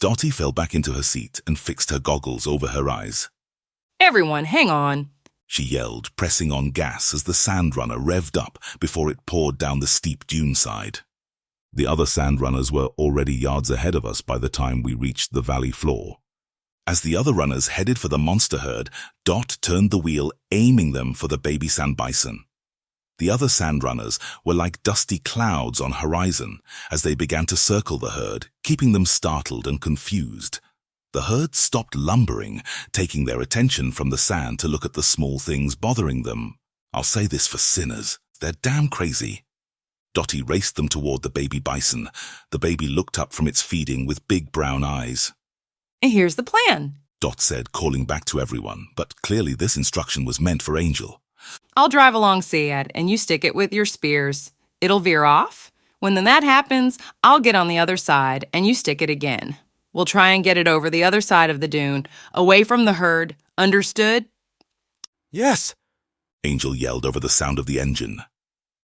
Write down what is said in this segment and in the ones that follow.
Dottie fell back into her seat and fixed her goggles over her eyes. Everyone, hang on, She yelled, pressing on gas as the sand runner revved up before it poured down the steep dune side. The other sand runners were already yards ahead of us by the time we reached the valley floor. As the other runners headed for the monster herd, Dot turned the wheel, aiming them for the baby sand bison. The other sand runners were like dusty clouds on horizon as they began to circle the herd, keeping them startled and confused. The herd stopped lumbering, taking their attention from the sand to look at the small things bothering them. I'll say this for sinners, they're damn crazy. Dottie raced them toward the baby bison. The baby looked up from its feeding with big brown eyes. Here's the plan. Dot said, calling back to everyone, but clearly this instruction was meant for Angel. I'll drive along Sayad, and you stick it with your spears. It'll veer off. When that happens, I'll get on the other side, and you stick it again. We'll try and get it over the other side of the dune, away from the herd. Understood? Yes, Angel yelled over the sound of the engine.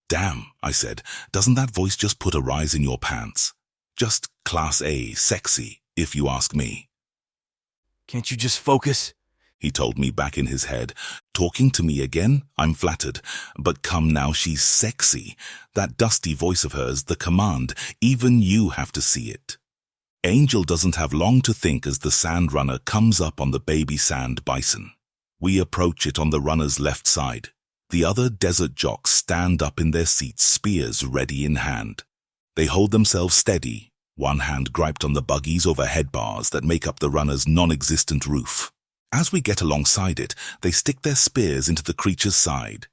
Damn, I said, doesn't that voice just put a rise in your pants? Just class A, sexy, if you ask me. can't you just focus? He told me back in his head. Talking to me again? I'm flattered. But come now, she's sexy. That dusty voice of hers, the command, even you have to see it. Angel doesn't have long to think as the sand runner comes up on the baby sand bison. We approach it on the runner's left side. The other desert jocks stand up in their seats, spears ready in hand. They hold themselves steady, one hand griped on the buggies overhead bars that make up the runner's non-existent roof. As we get alongside it, they stick their spears into the creature's side.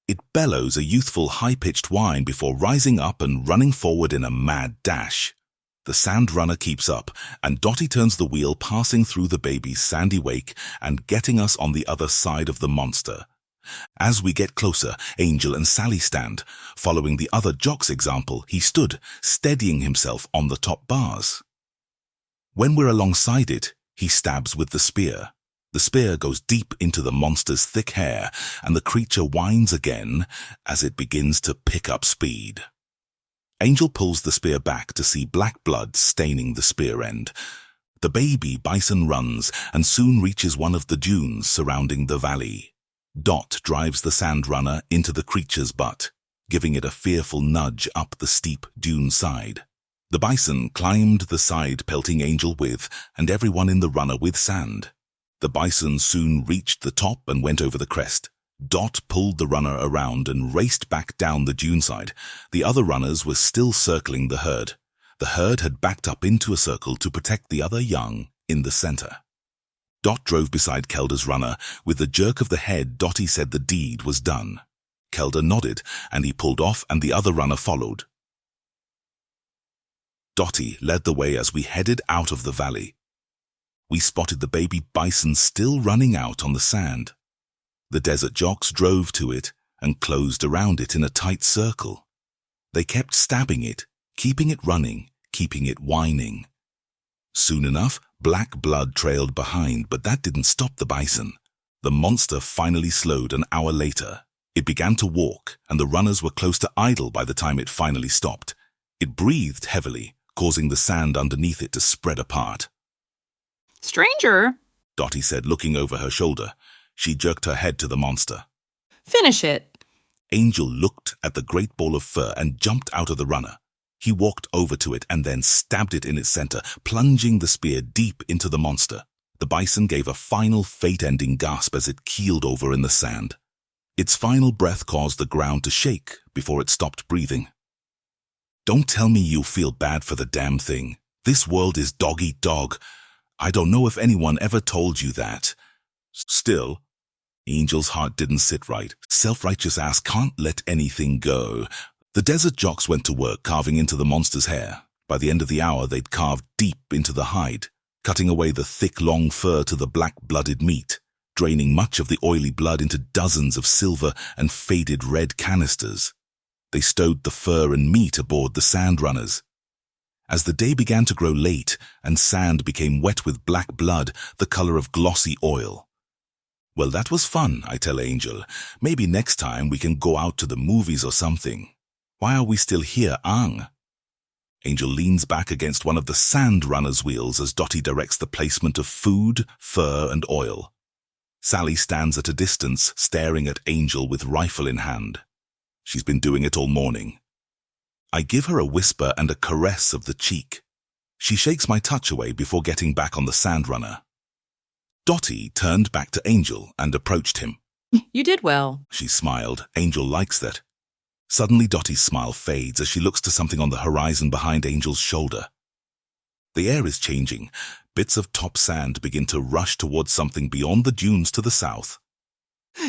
It bellows a youthful high-pitched whine before rising up and running forward in a mad dash. The sand runner keeps up, and Dottie turns the wheel, passing through the baby's sandy wake and getting us on the other side of the monster. As we get closer, Angel and Sally stand. Following the other jock's example, he stood, steadying himself on the top bars. When we're alongside it, he stabs with the spear. The spear goes deep into the monster's thick hair, and the creature whines again as it begins to pick up speed. Angel pulls the spear back to see black blood staining the spear end. The baby bison runs and soon reaches one of the dunes surrounding the valley. Dot drives the sand runner into the creature's butt, giving it a fearful nudge up the steep dune side. The bison climbed the side, pelting Angel with, and everyone in the runner with sand. The bison soon reached the top and went over the crest. Dot pulled the runner around and raced back down the dune side. The other runners were still circling the herd. The herd had backed up into a circle to protect the other young in the center. Dot drove beside Kelda's runner. With the jerk of the head, Dottie said the deed was done. Kelda nodded, and he pulled off, and the other runner followed. Dottie led the way as we headed out of the valley. We spotted the baby bison still running out on the sand. The desert jocks drove to it and closed around it in a tight circle. They kept stabbing it, keeping it running, keeping it whining. Soon enough, black blood trailed behind, but that didn't stop the bison. The monster finally slowed an hour later. It began to walk, and the runners were close to idle by the time it finally stopped. It breathed heavily, causing the sand underneath it to spread apart. Stranger, Dottie said, looking over her shoulder. She jerked her head to the monster. finish it. Angel looked at the great ball of fur and jumped out of the runner. He walked over to it and then stabbed it in its center, plunging the spear deep into the monster. The bison gave a final fate-ending gasp as it keeled over in the sand. Its final breath caused the ground to shake before it stopped breathing. Don't tell me you feel bad for the damn thing. This world is dog-eat-dog. I don't know if anyone ever told you that. Still, Angel's heart didn't sit right. Self-righteous ass can't let anything go. The desert jocks went to work carving into the monster's hair. By the end of the hour, they'd carved deep into the hide, cutting away the thick, long fur to the black-blooded meat, draining much of the oily blood into dozens of silver and faded red canisters. They stowed the fur and meat aboard the sand runners. As the day began to grow late and sand became wet with black blood, the color of glossy oil. Well, that was fun, I tell Angel. Maybe next time we can go out to the movies or something. Why are we still here, Ang? Angel leans back against one of the sand runner's wheels as Dottie directs the placement of food, fur, and oil. Sally stands at a distance, staring at Angel with rifle in hand. She's been doing it all morning. I give her a whisper and a caress of the cheek. She shakes my touch away before getting back on the sand runner. Dottie turned back to Angel and approached him. You did well. She smiled. Angel likes that. Suddenly Dottie's smile fades as she looks to something on the horizon behind Angel's shoulder. The air is changing. Bits of top sand begin to rush towards something beyond the dunes to the south.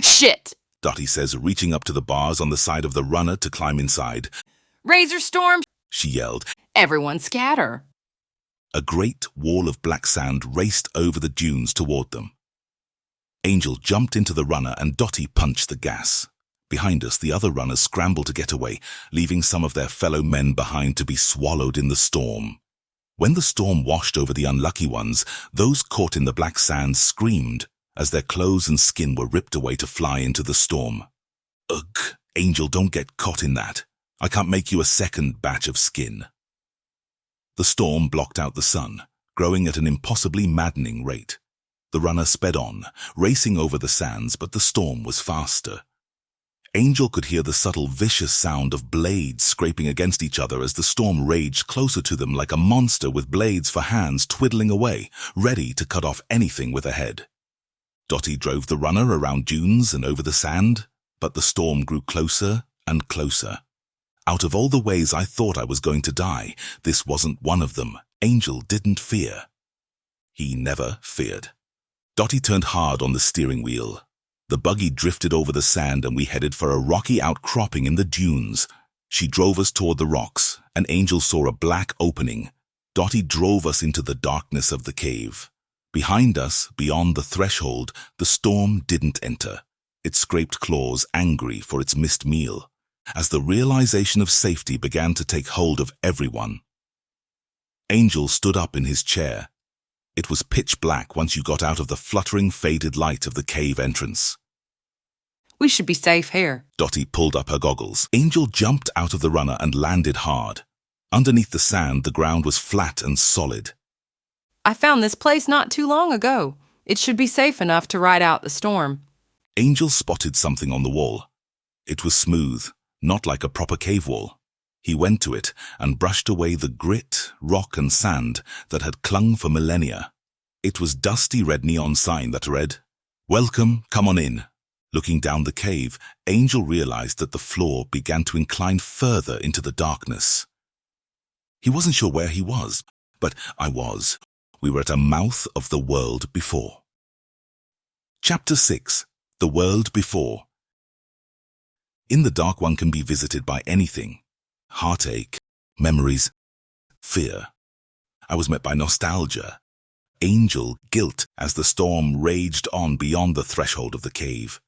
Shit! Dottie says, reaching up to the bars on the side of the runner to climb inside. Razor storm! She yelled. Everyone scatter. A great wall of black sand raced over the dunes toward them. Angel jumped into the runner and Dottie punched the gas. Behind us, the other runners scrambled to get away, leaving some of their fellow men behind to be swallowed in the storm. When the storm washed over the unlucky ones, those caught in the black sand screamed as their clothes and skin were ripped away to fly into the storm. Ugh, Angel, don't get caught in that. I can't make you a second batch of skin. The storm blocked out the sun, growing at an impossibly maddening rate. The runner sped on, racing over the sands, but the storm was faster. Angel could hear the subtle, vicious sound of blades scraping against each other as the storm raged closer to them like a monster with blades for hands twiddling away, ready to cut off anything with a head. Dottie drove the runner around dunes and over the sand, but the storm grew closer and closer. Out of all the ways I thought I was going to die, this wasn't one of them. Angel didn't fear. He never feared. Dottie turned hard on the steering wheel. The buggy drifted over the sand and we headed for a rocky outcropping in the dunes. She drove us toward the rocks, and Angel saw a black opening. Dottie drove us into the darkness of the cave. Behind us, beyond the threshold, the storm didn't enter. It scraped claws, angry for its missed meal, as the realization of safety began to take hold of everyone. Angel stood up in his chair. It was pitch black once you got out of the fluttering, faded light of the cave entrance. We should be safe here. Dottie pulled up her goggles. Angel jumped out of the runner and landed hard. Underneath the sand, the ground was flat and solid. I found this place not too long ago. It should be safe enough to ride out the storm. Angel spotted something on the wall. It was smooth, not like a proper cave wall. He went to it and brushed away the grit, rock and sand that had clung for millennia. It was dusty red neon sign that read, "Welcome, come on in." Looking down the cave, Angel realized that the floor began to incline further into the darkness. He wasn't sure where he was, but I was. We were at a mouth of the world before. Chapter 6. The World Before. In the dark, one can be visited by anything. Heartache, memories, fear. I was met by nostalgia. Angel, guilt, as the storm raged on beyond the threshold of the cave.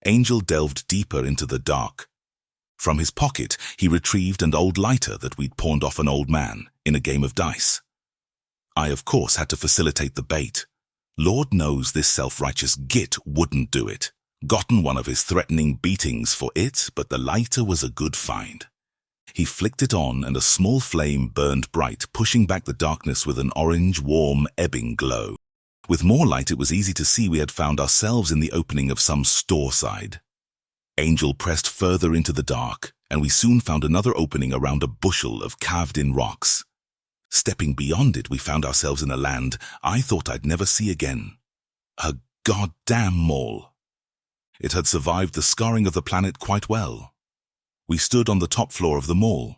Angel delved deeper into the dark. From his pocket, he retrieved an old lighter that we'd pawned off an old man in a game of dice. I, of course, had to facilitate the bait. Lord knows this self-righteous git wouldn't do it. Gotten one of his threatening beatings for it, but the lighter was a good find. He flicked it on and a small flame burned bright, pushing back the darkness with an orange, warm, ebbing glow. With more light, it was easy to see we had found ourselves in the opening of some store side. Angel pressed further into the dark, and we soon found another opening around a bushel of carved-in rocks. Stepping beyond it, we found ourselves in a land I thought I'd never see again. A goddamn mall. It had survived the scarring of the planet quite well. We stood on the top floor of the mall.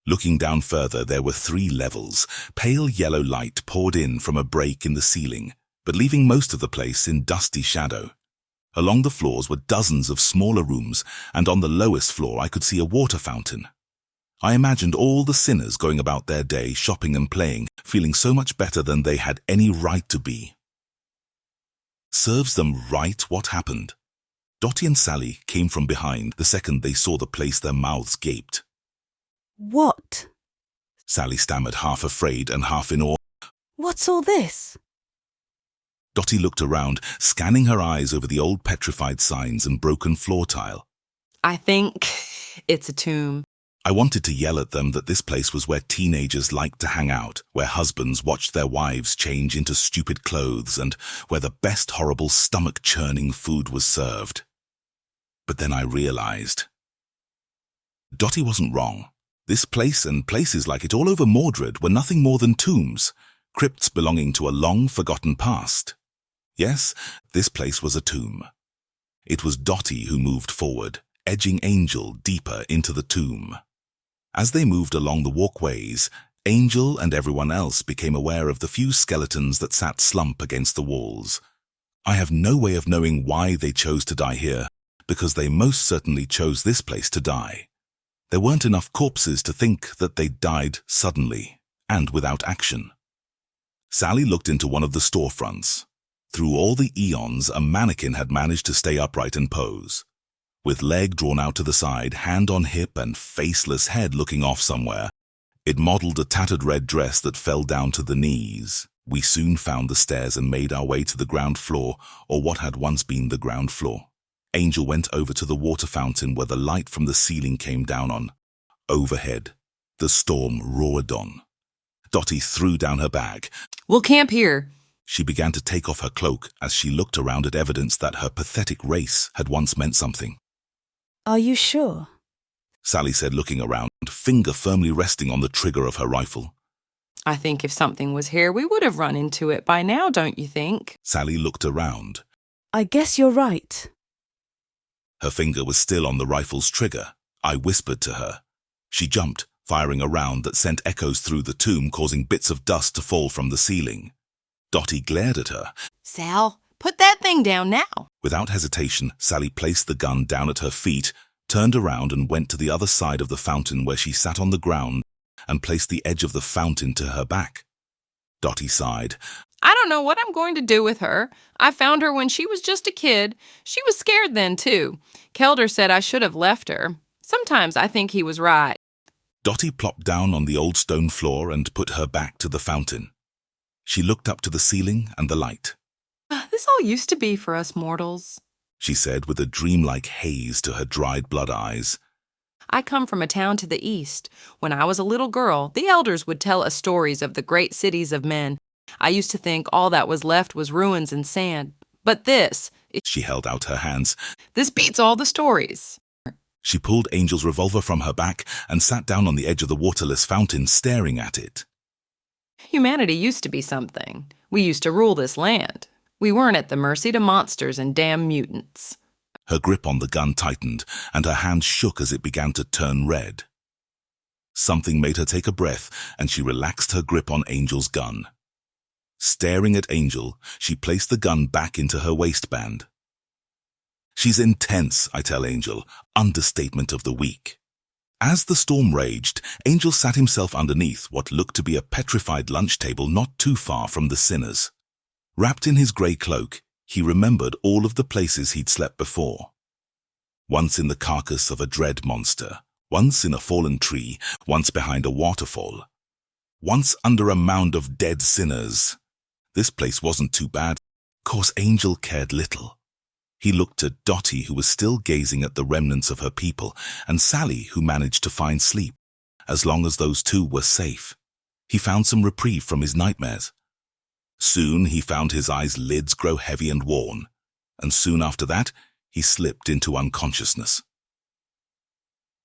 Looking down further, there were 3 levels. Pale yellow light poured in from a break in the ceiling, but leaving most of the place in dusty shadow. Along the floors were dozens of smaller rooms, and on the lowest floor I could see a water fountain. I imagined all the sinners going about their day shopping and playing, feeling so much better than they had any right to be. Serves them right what happened. Dottie and Sally came from behind the second they saw the place. Their mouths gaped. What? Sally stammered, half afraid and half in awe. What's all this? Dottie looked around, scanning her eyes over the old petrified signs and broken floor tile. I think it's a tomb. I wanted to yell at them that this place was where teenagers liked to hang out, where husbands watched their wives change into stupid clothes, and where the best horrible stomach-churning food was served. But then I realized. Dottie wasn't wrong. This place and places like it all over Mordred were nothing more than tombs, crypts belonging to a long-forgotten past. Yes, this place was a tomb. It was Dottie who moved forward, edging Angel deeper into the tomb. As they moved along the walkways, Angel and everyone else became aware of the few skeletons that sat slump against the walls. I have no way of knowing why they chose to die here, because they most certainly chose this place to die. There weren't enough corpses to think that they died suddenly, and without action. Sally looked into one of the storefronts. Through all the eons, a mannequin had managed to stay upright and pose. With leg drawn out to the side, hand on hip, and faceless head looking off somewhere, it modeled a tattered red dress that fell down to the knees. We soon found the stairs and made our way to the ground floor, or what had once been the ground floor. Angel went over to the water fountain where the light from the ceiling came down on. Overhead, the storm roared on. Dottie threw down her bag. We'll camp here. She began to take off her cloak as she looked around at evidence that her pathetic race had once meant something. Are you sure? Sally said, looking around, finger firmly resting on the trigger of her rifle. I think if something was here, we would have run into it by now, don't you think? Sally looked around. I guess you're right. Her finger was still on the rifle's trigger. I whispered to her. She jumped, firing a round that sent echoes through the tomb, causing bits of dust to fall from the ceiling. Dottie glared at her. Sal, put that thing down now. Without hesitation, Sally placed the gun down at her feet, turned around and went to the other side of the fountain where she sat on the ground and placed the edge of the fountain to her back. Dottie sighed. I don't know what I'm going to do with her. I found her when she was just a kid. She was scared then, too. Kelder said I should have left her. Sometimes I think he was right. Dottie plopped down on the old stone floor and put her back to the fountain. She looked up to the ceiling and the light. This all used to be for us mortals, she said with a dreamlike haze to her dried blood eyes. I come from a town to the east. When I was a little girl, the elders would tell us stories of the great cities of men. I used to think all that was left was ruins and sand. But this... She held out her hands. This beats all the stories. She pulled Angel's revolver from her back and sat down on the edge of the waterless fountain, staring at it. Humanity used to be something. We used to rule this land. We weren't at the mercy to monsters and damn mutants. Her grip on the gun tightened, and her hand shook as it began to turn red. Something made her take a breath, and she relaxed her grip on Angel's gun. Staring at Angel, she placed the gun back into her waistband. She's intense, I tell Angel, understatement of the week. As the storm raged, Angel sat himself underneath what looked to be a petrified lunch table not too far from the sinners. Wrapped in his grey cloak, he remembered all of the places he'd slept before. Once in the carcass of a dread monster, once in a fallen tree, once behind a waterfall, once under a mound of dead sinners. This place wasn't too bad. Of course, Angel cared little. He looked at Dottie, who was still gazing at the remnants of her people, and Sally, who managed to find sleep. As long as those two were safe, he found some reprieve from his nightmares. Soon he found his eyes' lids grow heavy and worn, and soon after that, he slipped into unconsciousness.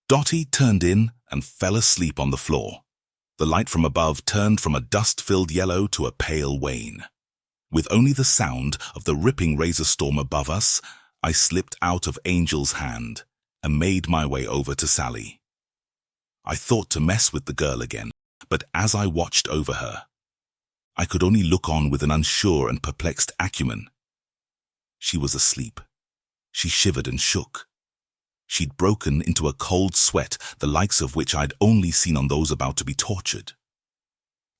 Dottie turned in and fell asleep on the floor. The light from above turned from a dust-filled yellow to a pale wane. With only the sound of the ripping razor storm above us, I slipped out of Angel's hand and made my way over to Sally. I thought to mess with the girl again, but as I watched over her, I could only look on with an unsure and perplexed acumen. She was asleep. She shivered and shook. She'd broken into a cold sweat, the likes of which I'd only seen on those about to be tortured.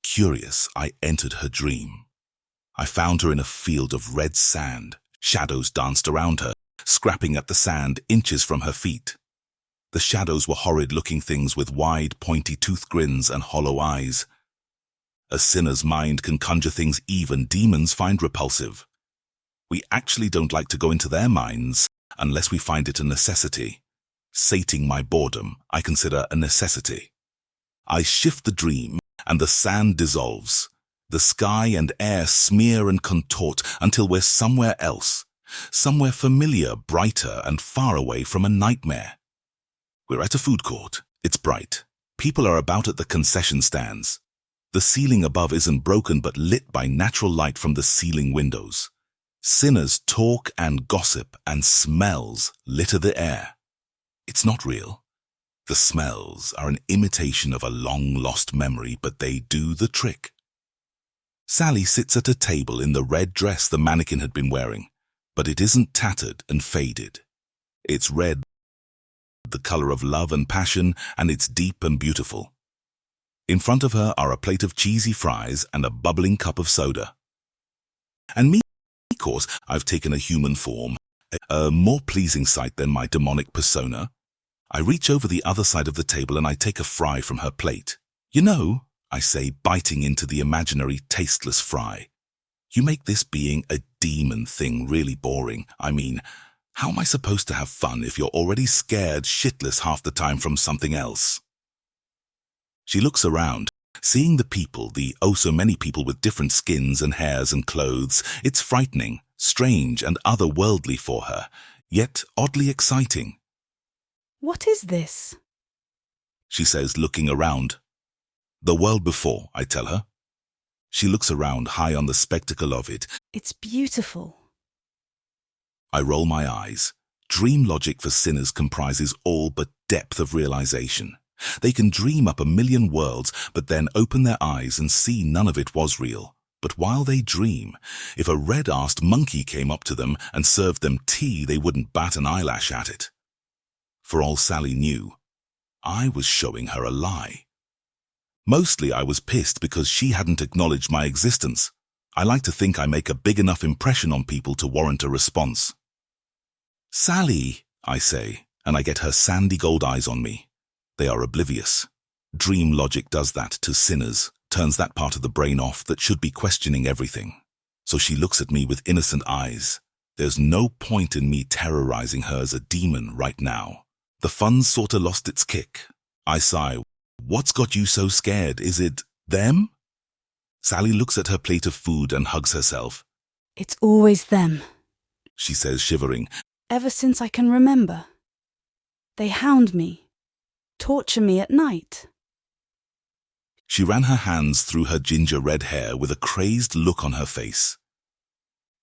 Curious, I entered her dream. I found her in a field of red sand. Shadows danced around her, scrapping at the sand inches from her feet. The shadows were horrid-looking things with wide, pointy-toothed grins and hollow eyes. A sinner's mind can conjure things even demons find repulsive. We actually don't like to go into their minds unless we find it a necessity. Sating my boredom, I consider a necessity. I shift the dream, and the sand dissolves. The sky and air smear and contort until we're somewhere else, somewhere familiar, brighter, and far away from a nightmare. We're at a food court. It's bright. People are about at the concession stands. The ceiling above isn't broken but lit by natural light from the ceiling windows. Sinners talk and gossip, and smells litter the air. It's not real. The smells are an imitation of a long-lost memory, but they do the trick. Sally sits at a table in the red dress the mannequin had been wearing, but it isn't tattered and faded. It's red, the color of love and passion, and it's deep and beautiful. In front of her are a plate of cheesy fries and a bubbling cup of soda. And me, of course, I've taken a human form, a more pleasing sight than my demonic persona. I reach over the other side of the table and I take a fry from her plate. "You know," I say, biting into the imaginary tasteless fry, "you make this being a demon thing really boring. I mean, how am I supposed to have fun if you're already scared shitless half the time from something else?" She looks around, seeing the people, the oh so many people with different skins and hairs and clothes. It's frightening, strange and otherworldly for her, yet oddly exciting. What is this? She says, looking around. "The world before," I tell her. She looks around, high on the spectacle of it. It's beautiful. I roll my eyes. Dream logic for sinners comprises all but depth of realization. They can dream up a million worlds, but then open their eyes and see none of it was real. But while they dream, if a red-arsed monkey came up to them and served them tea, they wouldn't bat an eyelash at it. For all Sally knew, I was showing her a lie. Mostly I was pissed because she hadn't acknowledged my existence. I like to think I make a big enough impression on people to warrant a response. "Sally," I say, and I get her sandy gold eyes on me. They are oblivious. Dream logic does that to sinners, turns that part of the brain off that should be questioning everything. So she looks at me with innocent eyes. There's no point in me terrorizing her as a demon right now. The fun's sorta lost its kick. I sigh. "What's got you so scared? Is it them?" Sally looks at her plate of food and hugs herself. It's always them. She says, shivering. Ever since I can remember. They hound me, torture me at night. She ran her hands through her ginger red hair with a crazed look on her face.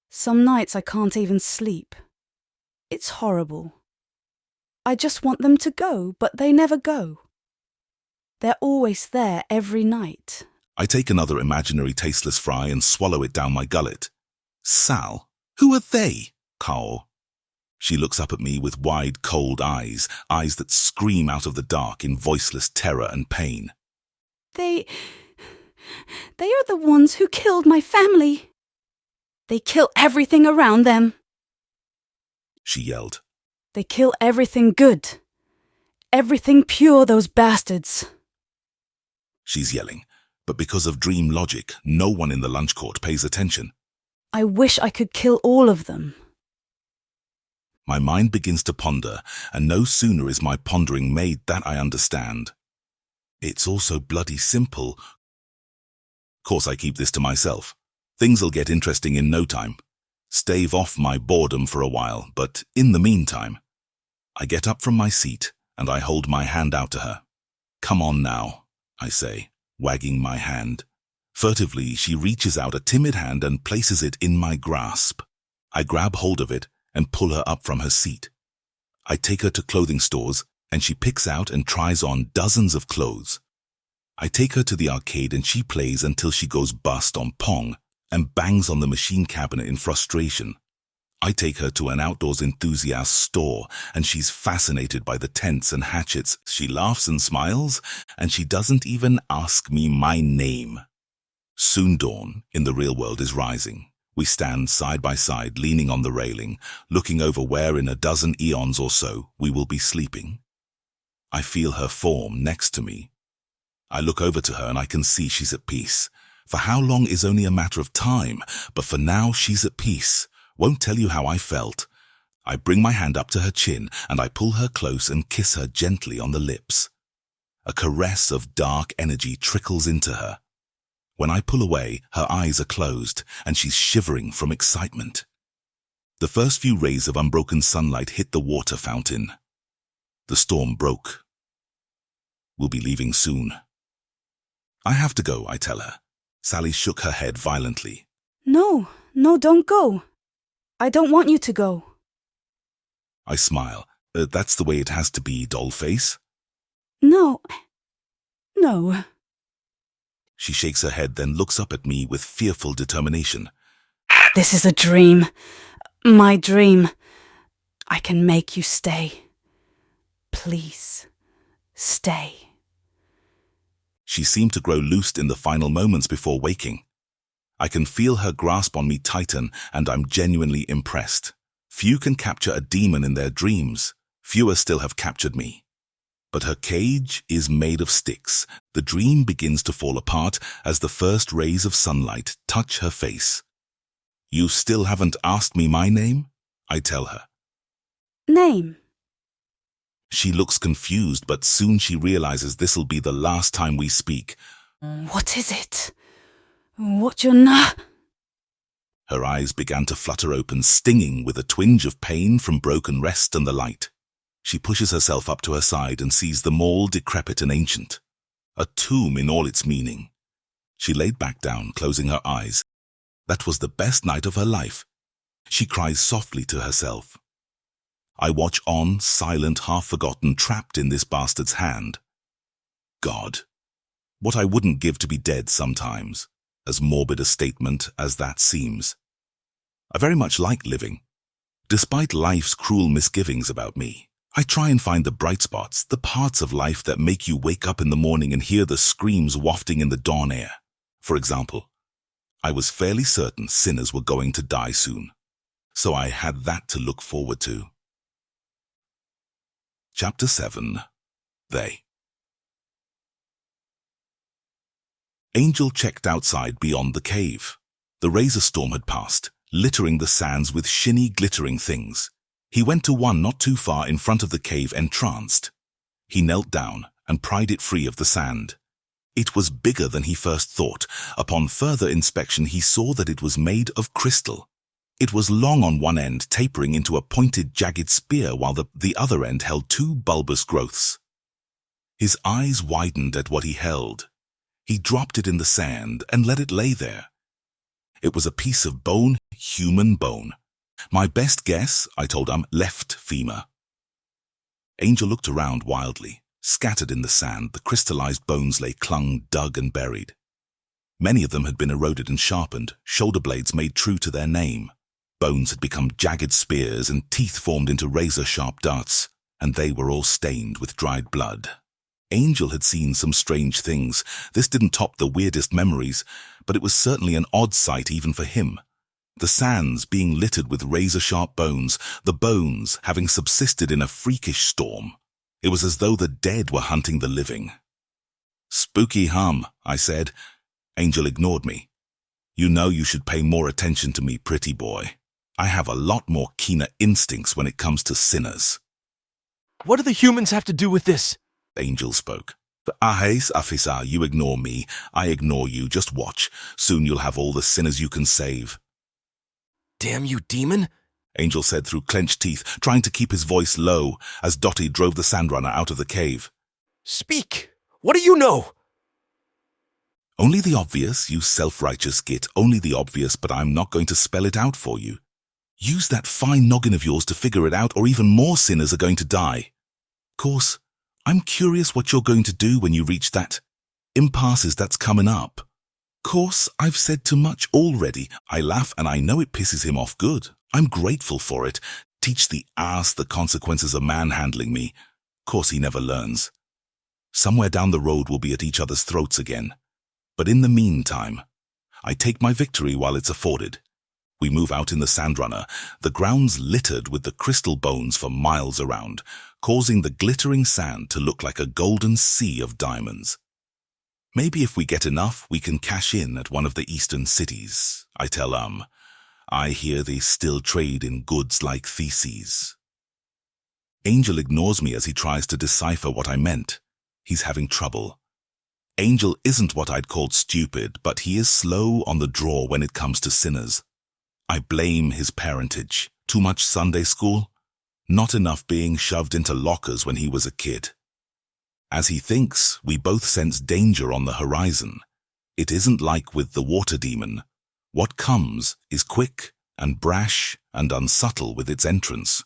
Some nights I can't even sleep. It's horrible. I just want them to go, but they never go. They're always there every night. I take another imaginary tasteless fry and swallow it down my gullet. "Sal, who are they?" Carl. She looks up at me with wide, cold eyes, eyes that scream out of the dark in voiceless terror and pain. They are the ones who killed my family. They kill everything around them. She yelled. They kill everything good. Everything pure, those bastards. She's yelling, but because of dream logic, no one in the lunch court pays attention. I wish I could kill all of them. My mind begins to ponder, and no sooner is my pondering made that I understand. It's all so bloody simple. Course I keep this to myself. Things'll get interesting in no time. Stave off my boredom for a while, but in the meantime, I get up from my seat and I hold my hand out to her. "Come on now," I say, wagging my hand. Furtively, she reaches out a timid hand and places it in my grasp. I grab hold of it and pull her up from her seat. I take her to clothing stores and she picks out and tries on dozens of clothes. I take her to the arcade and she plays until she goes bust on Pong and bangs on the machine cabinet in frustration. I take her to an outdoors enthusiast store and she's fascinated by the tents and hatchets. She laughs and smiles and she doesn't even ask me my name. Soon dawn in the real world is rising. We stand side by side, leaning on the railing, looking over where in a dozen eons or so we will be sleeping. I feel her form next to me. I look over to her and I can see she's at peace. For how long is only a matter of time, but for now she's at peace. Won't tell you how I felt. I bring my hand up to her chin and I pull her close and kiss her gently on the lips. A caress of dark energy trickles into her. When I pull away, her eyes are closed and she's shivering from excitement. The first few rays of unbroken sunlight hit the water fountain. The storm broke. We'll be leaving soon. I have to go, I tell her. Sally shook her head violently. No, don't go. I don't want you to go. I smile. That's the way it has to be, dollface. No. She shakes her head, then looks up at me with fearful determination. This is a dream. My dream. I can make you stay. Please, stay. She seemed to grow loosed in the final moments before waking. I can feel her grasp on me tighten, and I'm genuinely impressed. Few can capture a demon in their dreams. Fewer still have captured me. But her cage is made of sticks. The dream begins to fall apart as the first rays of sunlight touch her face. You still haven't asked me my name? I tell her. Name? She looks confused, but soon she realizes this'll be the last time we speak. What is it? What's your na? Her eyes began to flutter open, stinging with a twinge of pain from broken rest and the light. She pushes herself up to her side and sees the mall decrepit and ancient. A tomb in all its meaning. She laid back down, closing her eyes. That was the best night of her life. She cries softly to herself. I watch on, silent, half-forgotten, trapped in this bastard's hand. God. What I wouldn't give to be dead sometimes, as morbid a statement as that seems. I very much like living. Despite life's cruel misgivings about me, I try and find the bright spots, the parts of life that make you wake up in the morning and hear the screams wafting in the dawn air. For example, I was fairly certain sinners were going to die soon, so I had that to look forward to. Chapter 7. They. Angel checked outside beyond the cave. The razor storm had passed, littering the sands with shiny, glittering things. He went to one not too far in front of the cave, entranced. He knelt down and pried it free of the sand. It was bigger than he first thought. Upon further inspection, he saw that it was made of crystal. It was long on one end, tapering into a pointed, jagged spear, while the other end held two bulbous growths. His eyes widened at what he held. He dropped it in the sand and let it lay there. It was a piece of bone, human bone. My best guess, I told him, left femur. Angel looked around wildly. Scattered in the sand, the crystallized bones lay clung, dug and buried. Many of them had been eroded and sharpened, shoulder blades made true to their name. Bones had become jagged spears and teeth formed into razor-sharp darts, and they were all stained with dried blood. Angel had seen some strange things. This didn't top the weirdest memories, but it was certainly an odd sight even for him. The sands being littered with razor-sharp bones, the bones having subsisted in a freakish storm. It was as though the dead were hunting the living. Spooky hum, I said. Angel ignored me. You know you should pay more attention to me, pretty boy. I have a lot more keener instincts when it comes to sinners. What do the humans have to do with this? Angel spoke. Ahes, Afisa, you ignore me. I ignore you. Just watch. Soon you'll have all the sinners you can save. Damn you, demon! Angel said through clenched teeth, trying to keep his voice low, as Dottie drove the sandrunner out of the cave. Speak! What do you know? Only the obvious, you self-righteous git. Only the obvious, but I'm not going to spell it out for you. Use that fine noggin of yours to figure it out, or even more sinners are going to die. Course, I'm curious what you're going to do when you reach that impasses that's coming up. Course, I've said too much already. I laugh and I know it pisses him off good. I'm grateful for it. Teach the ass the consequences of manhandling me. Course he never learns. Somewhere down the road we'll be at each other's throats again. But in the meantime, I take my victory while it's afforded. We move out in the sandrunner, the ground's littered with the crystal bones for miles around, causing the glittering sand to look like a golden sea of diamonds. Maybe if we get enough, we can cash in at one of the eastern cities, I tell I hear they still trade in goods like theses. Angel ignores me as he tries to decipher what I meant. He's having trouble. Angel isn't what I'd called stupid, but he is slow on the draw when it comes to sinners. I blame his parentage. Too much Sunday school? Not enough being shoved into lockers when he was a kid. As he thinks, we both sense danger on the horizon. It isn't like with the water demon. What comes is quick and brash and unsubtle with its entrance.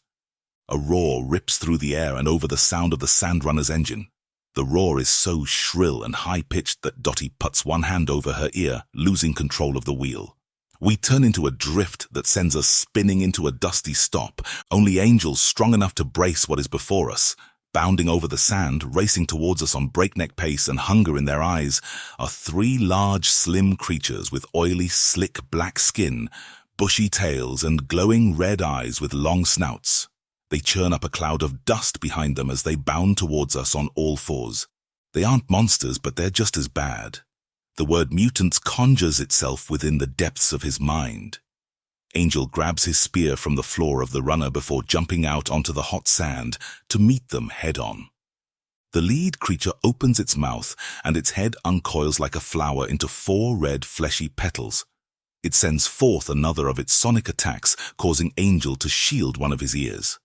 A roar rips through the air and over the sound of the Sandrunner's engine. The roar is so shrill and high-pitched that Dottie puts one hand over her ear, losing control of the wheel. We turn into a drift that sends us spinning into a dusty stop, only Angel's strong enough to brace what is before us. Bounding over the sand, racing towards us on breakneck pace and hunger in their eyes, are three large, slim creatures with oily, slick black skin, bushy tails and glowing red eyes with long snouts. They churn up a cloud of dust behind them as they bound towards us on all fours. They aren't monsters, but they're just as bad. The word mutants conjures itself within the depths of his mind. Angel grabs his spear from the floor of the runner before jumping out onto the hot sand to meet them head-on. The lead creature opens its mouth and its head uncoils like a flower into 4 red fleshy petals. It sends forth another of its sonic attacks, causing Angel to shield one of his ears.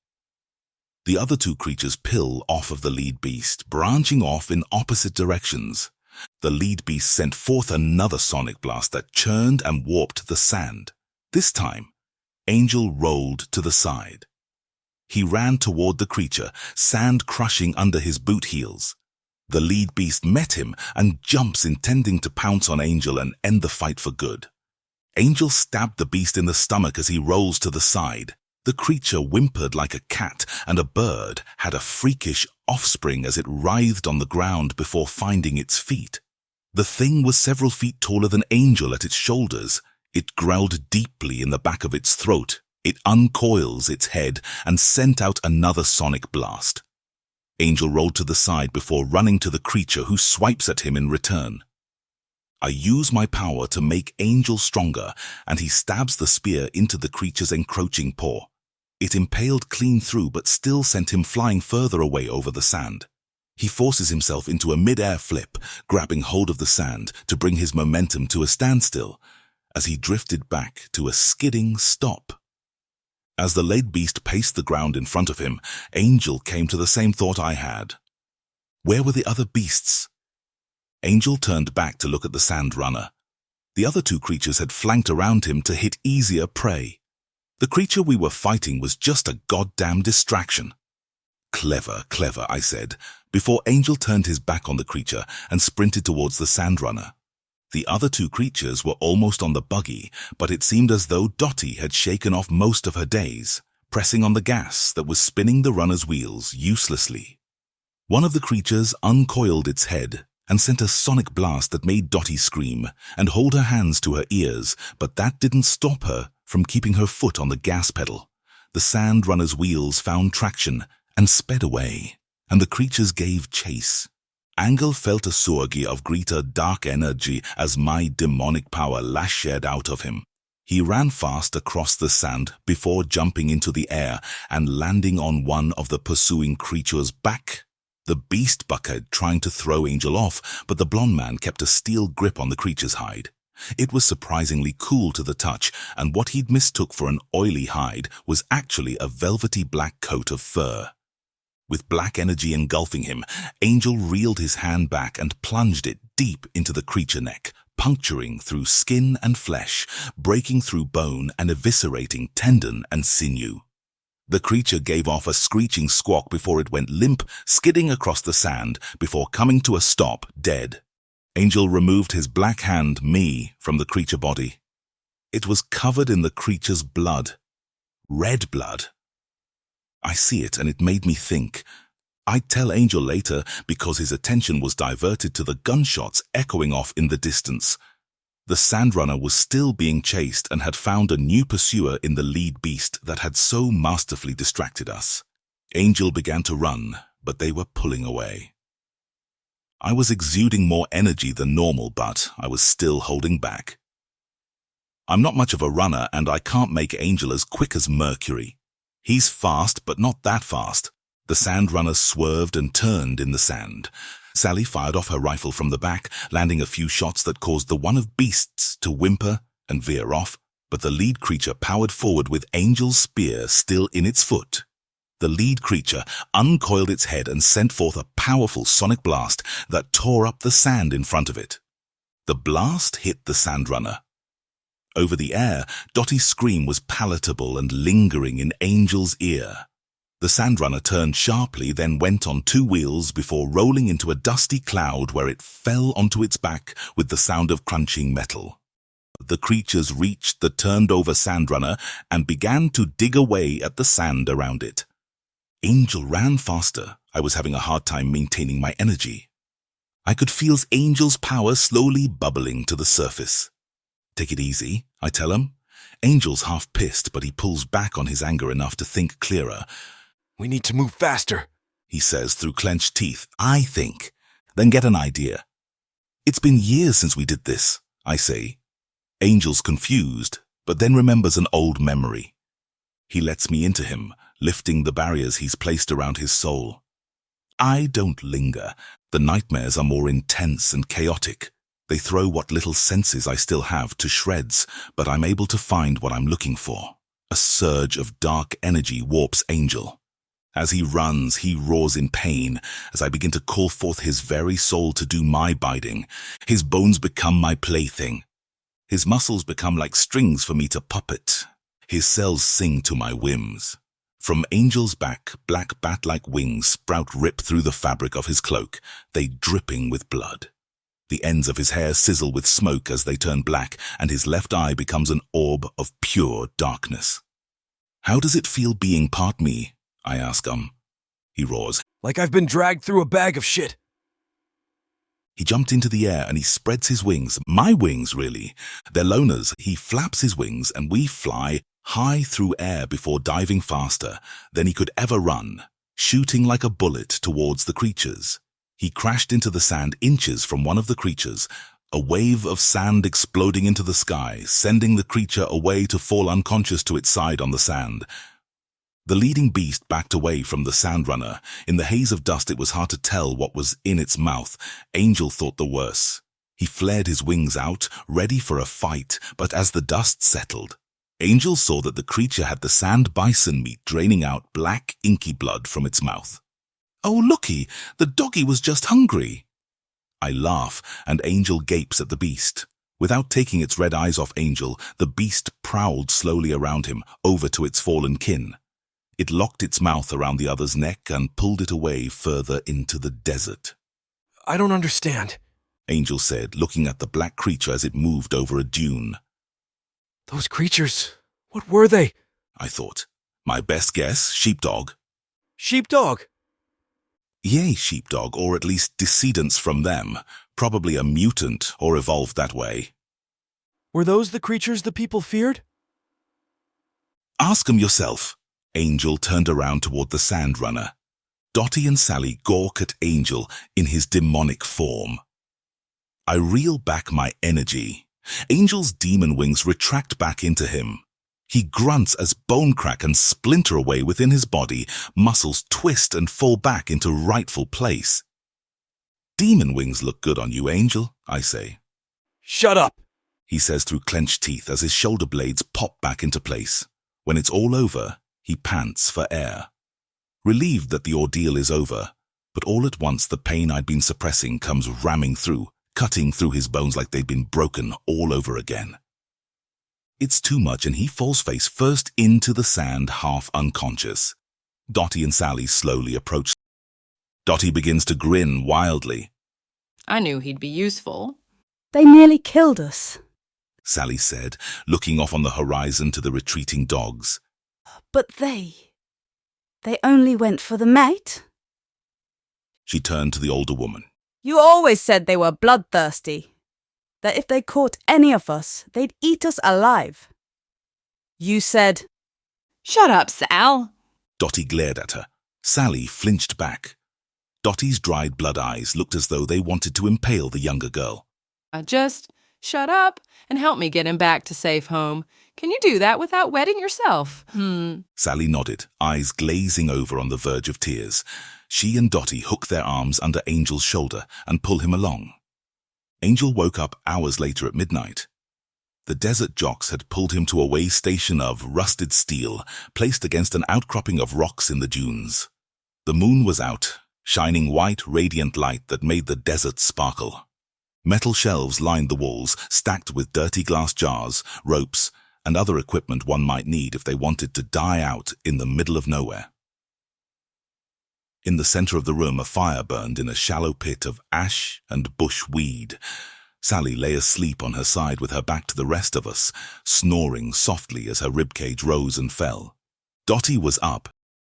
The other 2 creatures pill off of the lead beast, branching off in opposite directions. The lead beast sent forth another sonic blast that churned and warped the sand. This time, Angel rolled to the side. He ran toward the creature, sand crushing under his boot heels. The lead beast met him and jumps, intending to pounce on Angel and end the fight for good. Angel stabbed the beast in the stomach as he rolls to the side. The creature whimpered like a cat, and a bird had a freakish offspring as it writhed on the ground before finding its feet. The thing was several feet taller than Angel at its shoulders. It growled deeply in the back of its throat. It uncoils its head and sent out another sonic blast. Angel rolled to the side before running to the creature, who swipes at him in return. I use my power to make Angel stronger, and he stabs the spear into the creature's encroaching paw. It impaled clean through, but still sent him flying further away over the sand. He forces himself into a mid-air flip, grabbing hold of the sand to bring his momentum to a standstill, as he drifted back to a skidding stop. As the lead beast paced the ground in front of him, Angel came to the same thought I had. Where were the other beasts? Angel turned back to look at the sand runner. The other 2 creatures had flanked around him to hit easier prey. The creature we were fighting was just a goddamn distraction. Clever, clever, I said, before Angel turned his back on the creature and sprinted towards the sand runner. The other 2 creatures were almost on the buggy, but it seemed as though Dottie had shaken off most of her days, pressing on the gas that was spinning the runner's wheels uselessly. One of the creatures uncoiled its head and sent a sonic blast that made Dottie scream and hold her hands to her ears, but that didn't stop her from keeping her foot on the gas pedal. The sand runner's wheels found traction and sped away, and the creatures gave chase. Angel felt a surge of greater dark energy as my demonic power lashed out of him. He ran fast across the sand before jumping into the air and landing on one of the pursuing creature's back. The beast bucketed, trying to throw Angel off, but the blonde man kept a steel grip on the creature's hide. It was surprisingly cool to the touch, and what he'd mistook for an oily hide was actually a velvety black coat of fur. With black energy engulfing him, Angel reeled his hand back and plunged it deep into the creature neck, puncturing through skin and flesh, breaking through bone and eviscerating tendon and sinew. The creature gave off a screeching squawk before it went limp, skidding across the sand before coming to a stop, dead. Angel removed his black hand, me, from the creature body. It was covered in the creature's blood. Red blood. I see it, and it made me think. I'd tell Angel later because his attention was diverted to the gunshots echoing off in the distance. The Sandrunner was still being chased and had found a new pursuer in the lead beast that had so masterfully distracted us. Angel began to run, but they were pulling away. I was exuding more energy than normal, but I was still holding back. I'm not much of a runner and I can't make Angel as quick as Mercury. He's fast, but not that fast. The sand runner swerved and turned in the sand. Sally fired off her rifle from the back, landing a few shots that caused the one of beasts to whimper and veer off, but the lead creature powered forward with Angel's spear still in its foot. The lead creature uncoiled its head and sent forth a powerful sonic blast that tore up the sand in front of it. The blast hit the sand runner. Over the air, Dottie's scream was palatable and lingering in Angel's ear. The sand runner turned sharply, then went on two wheels before rolling into a dusty cloud where it fell onto its back with the sound of crunching metal. The creatures reached the turned-over sand runner and began to dig away at the sand around it. Angel ran faster. I was having a hard time maintaining my energy. I could feel Angel's power slowly bubbling to the surface. Take it easy, I tell him. Angel's half pissed, but he pulls back on his anger enough to think clearer. We need to move faster, he says through clenched teeth. I think. Then get an idea. It's been years since we did this, I say. Angel's confused, but then remembers an old memory. He lets me into him, lifting the barriers he's placed around his soul. I don't linger. The nightmares are more intense and chaotic. They throw what little senses I still have to shreds, but I'm able to find what I'm looking for. A surge of dark energy warps Angel. As he runs, he roars in pain as I begin to call forth his very soul to do my bidding. His bones become my plaything. His muscles become like strings for me to puppet. His cells sing to my whims. From Angel's back, black bat-like wings sprout rip through the fabric of his cloak, they dripping with blood. The ends of his hair sizzle with smoke as they turn black, and his left eye becomes an orb of pure darkness. How does it feel being part me? I ask him. He roars. like I've been dragged through a bag of shit. He jumped into the air and he spreads his wings, my wings really. They're loners. He flaps his wings and we fly high through air before diving faster than he could ever run, shooting like a bullet towards the creatures. He crashed into the sand inches from one of the creatures, a wave of sand exploding into the sky, sending the creature away to fall unconscious to its side on the sand. The leading beast backed away from the sand runner. In the haze of dust it was hard to tell what was in its mouth. Angel thought the worse. He flared his wings out, ready for a fight, but as the dust settled, Angel saw that the creature had the sand bison meat draining out black, inky blood from its mouth. "Oh, looky, the doggy was just hungry." I laugh, and Angel gapes at the beast. Without taking its red eyes off Angel, the beast prowled slowly around him, over to its fallen kin. It locked its mouth around the other's neck and pulled it away further into the desert. I don't understand. Angel said, looking at the black creature as it moved over a dune. Those creatures, what were they? I thought. My best guess, sheepdog. Sheepdog. Yay, sheepdog, or at least descendants from them. Probably a mutant or evolved that way. Were those the creatures the people feared? Ask 'em yourself. Angel turned around toward the sand runner. Dottie and Sally gawk at Angel in his demonic form. I reel back my energy. Angel's demon wings retract back into him. He grunts as bone crack and splinter away within his body, muscles twist and fall back into rightful place. "Demon wings look good on you, Angel," I say. Shut up, He says through clenched teeth as his shoulder blades pop back into place. When it's all over, he pants for air. Relieved that the ordeal is over, but all at once the pain I'd been suppressing comes ramming through, cutting through his bones like they'd been broken all over again. It's too much and he falls face first into the sand, half unconscious. Dottie and Sally slowly approach. Dottie begins to grin wildly. I knew he'd be useful. They nearly killed us. Sally said, looking off on the horizon to the retreating dogs. But they only went for the mate? She turned to the older woman. You always said they were bloodthirsty. That if they caught any of us, they'd eat us alive. You said... Shut up, Sal. Dottie glared at her. Sally flinched back. Dottie's dried blood eyes looked as though they wanted to impale the younger girl. Just shut up and help me get him back to safe home. Can you do that without wetting yourself? Sally nodded, eyes glazing over on the verge of tears. She and Dottie hook their arms under Angel's shoulder and pull him along. Angel woke up hours later at midnight. The desert jocks had pulled him to a way station of rusted steel, placed against an outcropping of rocks in the dunes. The moon was out, shining white, radiant light that made the desert sparkle. Metal shelves lined the walls, stacked with dirty glass jars, ropes, and other equipment one might need if they wanted to die out in the middle of nowhere. In the center of the room, a fire burned in a shallow pit of ash and bush weed. Sally lay asleep on her side with her back to the rest of us, snoring softly as her ribcage rose and fell. Dottie was up.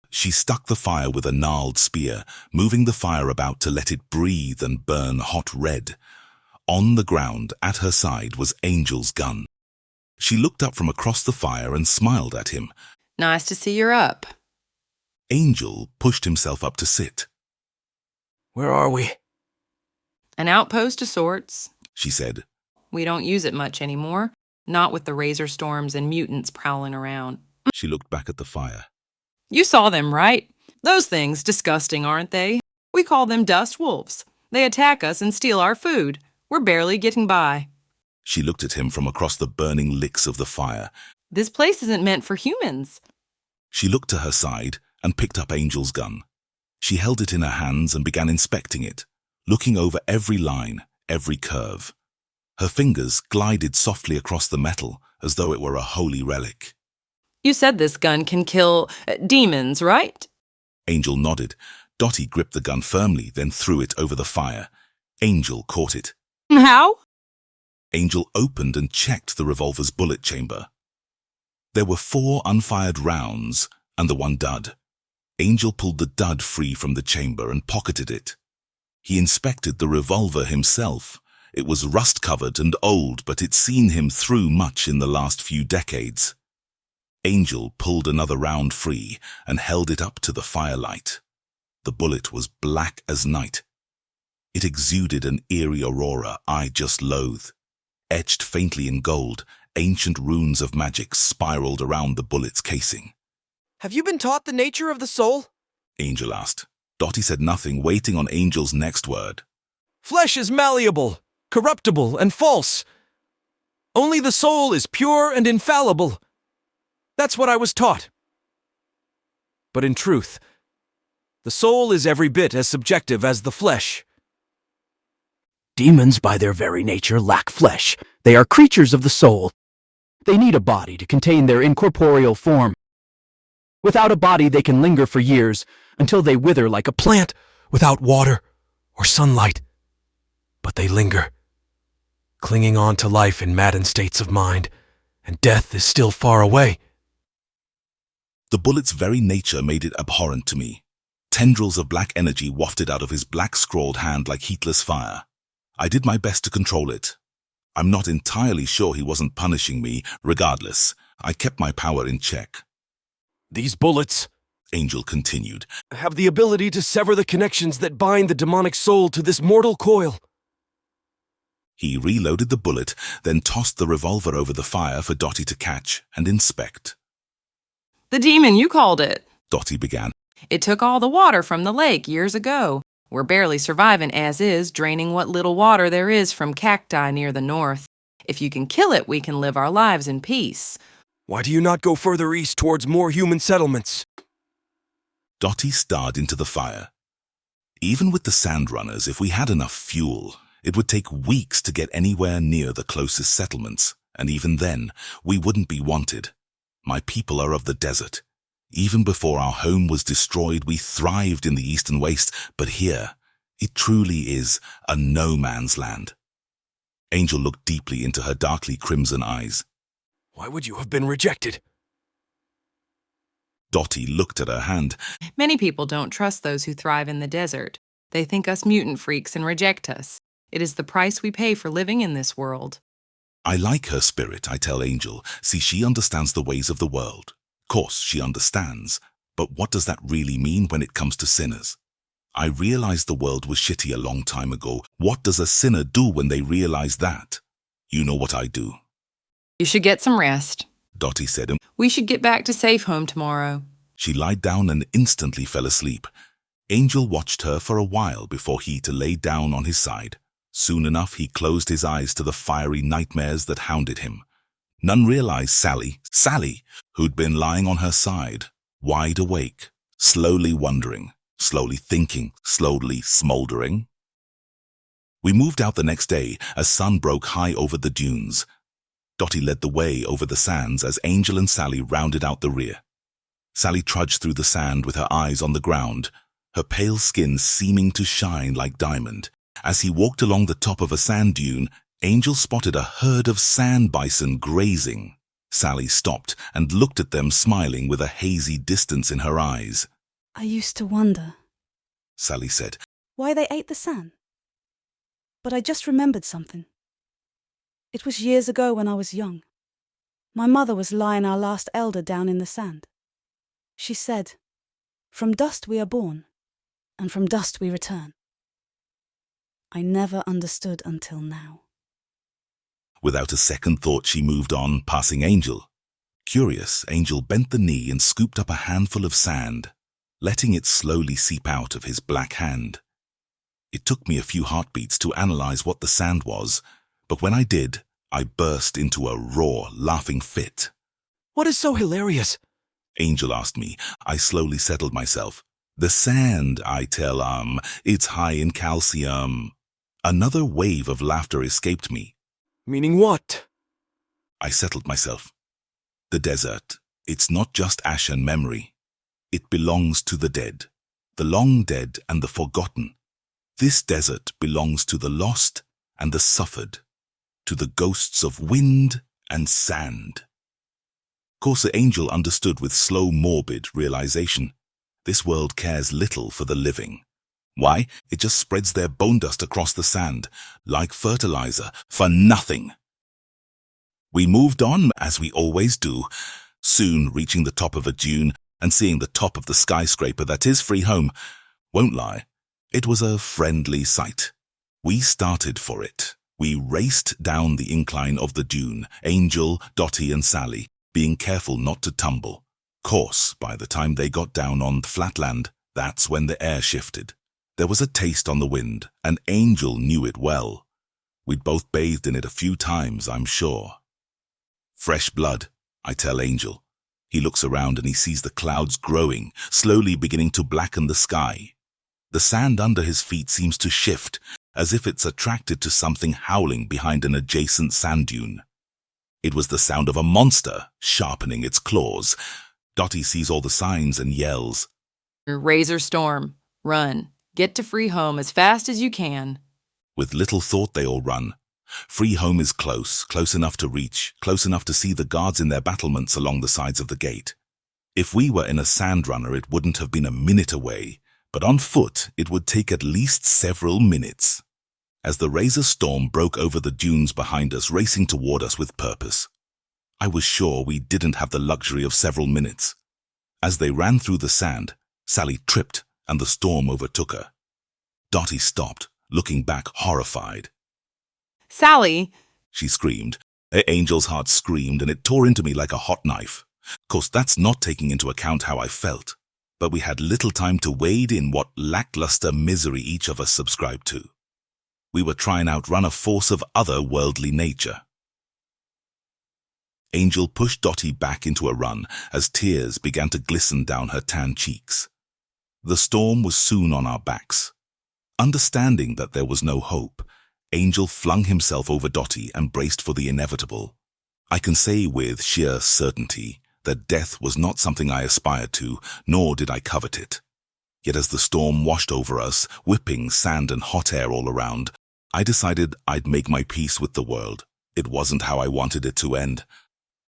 She stuck the fire with a gnarled spear, moving the fire about to let it breathe and burn hot red. On the ground at her side was Angel's gun. She looked up from across the fire and smiled at him. Nice to see you're up. Angel pushed himself up to sit. Where are we? An outpost of sorts, She said. We don't use it much anymore, not with the razor storms and mutants prowling around. She looked back at the fire. You saw them, right? Those things, disgusting, aren't they? We call them dust wolves. They attack us and steal our food. We're barely getting by. She looked at him from across the burning licks of the fire. This place isn't meant for humans. She looked to her side and picked up Angel's gun. She held it in her hands and began inspecting it, looking over every line, every curve. Her fingers glided softly across the metal as though it were a holy relic. You said this gun can kill demons, right? Angel nodded. Dottie gripped the gun firmly, then threw it over the fire. Angel caught it. How? Angel opened and checked the revolver's bullet chamber. There were 4 unfired rounds and the one dud. Angel pulled the dud free from the chamber and pocketed it. He inspected the revolver himself. It was rust-covered and old, but it'd seen him through much in the last few decades. Angel pulled another round free and held it up to the firelight. The bullet was black as night. It exuded an eerie aurora I just loathe. Etched faintly in gold, ancient runes of magic spiraled around the bullet's casing. Have you been taught the nature of the soul? Angel asked. Dottie said nothing, waiting on Angel's next word. Flesh is malleable, corruptible, and false. Only the soul is pure and infallible. That's what I was taught. But in truth, the soul is every bit as subjective as the flesh. Demons, by their very nature, lack flesh. They are creatures of the soul. They need a body to contain their incorporeal form. Without a body, they can linger for years, until they wither like a plant Without water or sunlight. But they linger, clinging on to life in maddened states of mind, and death is still far away. The bullet's very nature made it abhorrent to me. Tendrils of black energy wafted out of his black-scrawled hand like heatless fire. I did my best to control it. I'm not entirely sure he wasn't punishing me. Regardless, I kept my power in check. These bullets, Angel continued, have the ability to sever the connections that bind the demonic soul to this mortal coil. He reloaded the bullet, then tossed the revolver over the fire for Dottie to catch and inspect. The demon, you called it. Dottie began. It took all the water from the lake years ago. We're barely surviving as is, draining what little water there is from cacti near the north. If you can kill it, we can live our lives in peace. Why do you not go further east towards more human settlements? Dottie stared into the fire. Even with the sand runners, if we had enough fuel, it would take weeks to get anywhere near the closest settlements, and even then, we wouldn't be wanted. My people are of the desert. Even before our home was destroyed, we thrived in the eastern waste, but here, it truly is a no-man's land. Angel looked deeply into her darkly crimson eyes. Why would you have been rejected? Dottie looked at her hand. Many people don't trust those who thrive in the desert. They think us mutant freaks and reject us. It is the price we pay for living in this world. I like her spirit, I tell Angel. See, she understands the ways of the world. Course, she understands. But what does that really mean when it comes to sinners? I realized the world was shitty a long time ago. What does a sinner do when they realize that? You know what I do, You should get some rest. Dottie said, and We should get back to safe home tomorrow. she lied down and instantly fell asleep. Angel watched her for a while before he to lay down on his side. Soon enough, he closed his eyes to the fiery nightmares that hounded him. None realized Sally, who'd been lying on her side, wide awake, slowly wondering, slowly thinking, slowly smoldering. We moved out the next day as sun broke high over the dunes. Dottie led the way over the sands as Angel and Sally rounded out the rear. Sally trudged through the sand with her eyes on the ground, her pale skin seeming to shine like diamond. As he walked along the top of a sand dune, Angel spotted a herd of sand bison grazing. Sally stopped and looked at them, smiling with a hazy distance in her eyes. I used to wonder Sally said, why they ate the sand. But I just remembered something. It was years ago when I was young. My mother was lying our last elder down in the sand. She said, "From dust we are born, and from dust we return." I never understood until now. Without a second thought, she moved on, passing Angel. Curious, Angel bent the knee and scooped up a handful of sand, letting it slowly seep out of his black hand. It took me a few heartbeats to analyze what the sand was, but when I did, I burst into a raw, laughing fit. What is so hilarious? Angel asked me. I slowly settled myself. The sand, I tell, it's high in calcium. Another wave of laughter escaped me. Meaning what? I settled myself. The desert, it's not just ash and memory. It belongs to the dead, the long dead and the forgotten. This desert belongs to the lost and the suffered, to the ghosts of wind and sand. Corsair Angel understood with slow, morbid realization. This world cares little for the living. Why? It just spreads their bone dust across the sand, like fertilizer, for nothing. We moved on, as we always do, soon reaching the top of a dune and seeing the top of the skyscraper that is Free Home. Won't lie, it was a friendly sight. We started for it. We raced down the incline of the dune, Angel, Dottie and Sally, being careful not to tumble. Course, by the time they got down on flatland, that's when the air shifted. There was a taste on the wind, and Angel knew it well. We'd both bathed in it a few times, I'm sure. Fresh blood, I tell Angel. He looks around and he sees the clouds growing, slowly beginning to blacken the sky. The sand under his feet seems to shift, as if it's attracted to something howling behind an adjacent sand dune. It was the sound of a monster sharpening its claws. Dottie sees all the signs and yells. Razor Storm. Run. Get to Free Home as fast as you can. With little thought they all run. Free Home is close, close enough to reach, close enough to see the guards in their battlements along the sides of the gate. If we were in a sand runner, it wouldn't have been a minute away, but on foot it would take at least several minutes. As the Razor Storm broke over the dunes behind us, racing toward us with purpose, I was sure we didn't have the luxury of several minutes. As they ran through the sand, Sally tripped and the storm overtook her. Dottie stopped, looking back horrified. Sally! She screamed. Angel's heart screamed and it tore into me like a hot knife. Of course, that's not taking into account how I felt, but we had little time to wade in what lackluster misery each of us subscribed to. We were trying to outrun a force of otherworldly nature. Angel pushed Dottie back into a run as tears began to glisten down her tan cheeks. The storm was soon on our backs. Understanding that there was no hope, Angel flung himself over Dottie and braced for the inevitable. I can say with sheer certainty that death was not something I aspired to, nor did I covet it. Yet as the storm washed over us, whipping sand and hot air all around, I decided I'd make my peace with the world. It wasn't how I wanted it to end.